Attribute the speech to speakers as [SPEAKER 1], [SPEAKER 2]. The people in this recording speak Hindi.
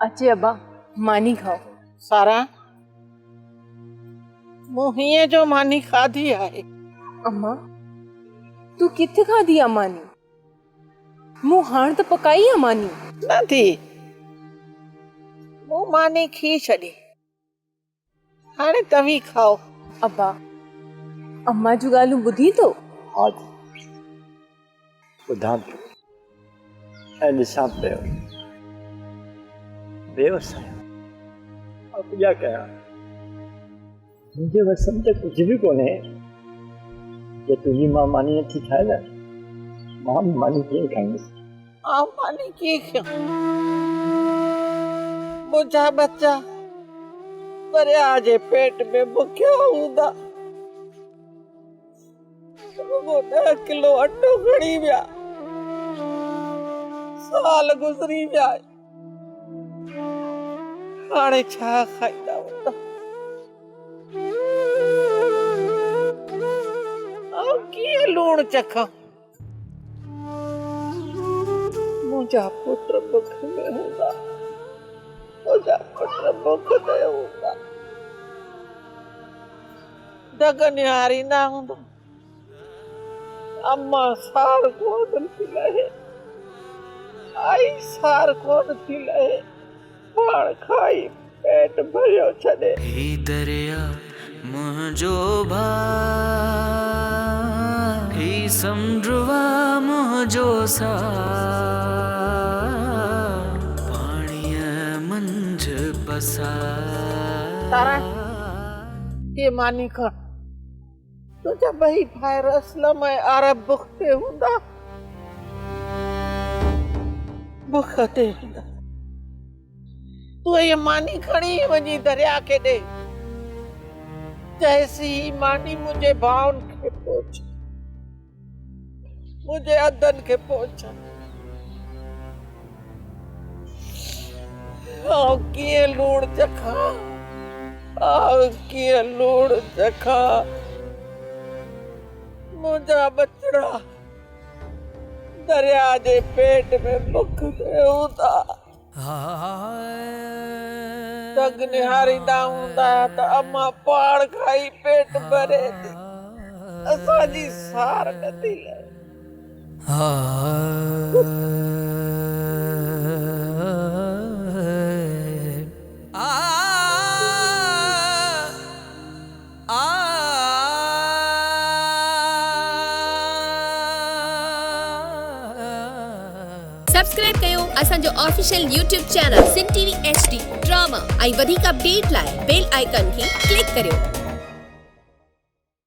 [SPEAKER 1] अचे अब्बा मानी खाओ।
[SPEAKER 2] सारा मूं हीअं जो मानी खाधी आहे।
[SPEAKER 1] अम्मा तू किथे खाधी आ मानी? मूं हाण त पकाई आ मानी।
[SPEAKER 2] न थी मूं मानी खी छॾी, हाणे तव्हीं खाओ।
[SPEAKER 1] अब्बा अम्मा जूं ॻाल्हियूं ॿुधी तो?
[SPEAKER 3] आज ॿुधां पियो ऐं ॾिसां पियो बेवस आहियां। अब क्या कयां, मुंहिंजे वस में त कुझु बि कोन्हे। जे तुंहिंजी मां मानी नथी खाए न, मां मानी कीअं खाईंदुसि?
[SPEAKER 2] आऊं मानी कीअं खायां? मुंहिंजा बच्चा दरिया जे पेट में बुखिया हूंदा, वो 10 किलो अटो खणी विया, साल गुज़री विया, हाणे छा खाईंदा हूंदा? आऊं कीअं लूण चखां? मुंहिंजा पुट बुख में हूंदा, मुंहिंजा पुट बुख में हूंदा, दग निहारींदा हूंदा। अम्मा सार कोन थी लहे, आई सार कोन थी लहे, पाण खाई पेट भरियो छॾे।
[SPEAKER 4] ही दरिया मुंहिंजो भाउ, ही समुंडवा मुंहिंजो साउ, पाणीअ मंझ बसा।
[SPEAKER 2] तारा ये मानी खा, तुझा ॿई भाइर असलम ऐं अरब बुख ते हूंदा, बुख ते हूंदा। तूं ये मानी खणी वञी दरिया खे ॾे, चएसि ही मानी मुंहिंजे भाउनि खे पहुच, मुंहिंजे अदनि खे पहुच। आऊं कीअं लूण चखां, आऊं कीअं लूण चखां? मुंहिंजा बचड़ा दरिया जे पेट में बुख ते हूंदा, दग निहारींदा हूंदा त अम्मा पाण खाई पेट भरे थी, असांजी सार नथी लहे।
[SPEAKER 5] सब्सक्राइब कयो असांजो official YouTube channel Sindh TV HD drama ऐं वधीक अपडेट लाइ बेल आइकन खे क्लिक करियो।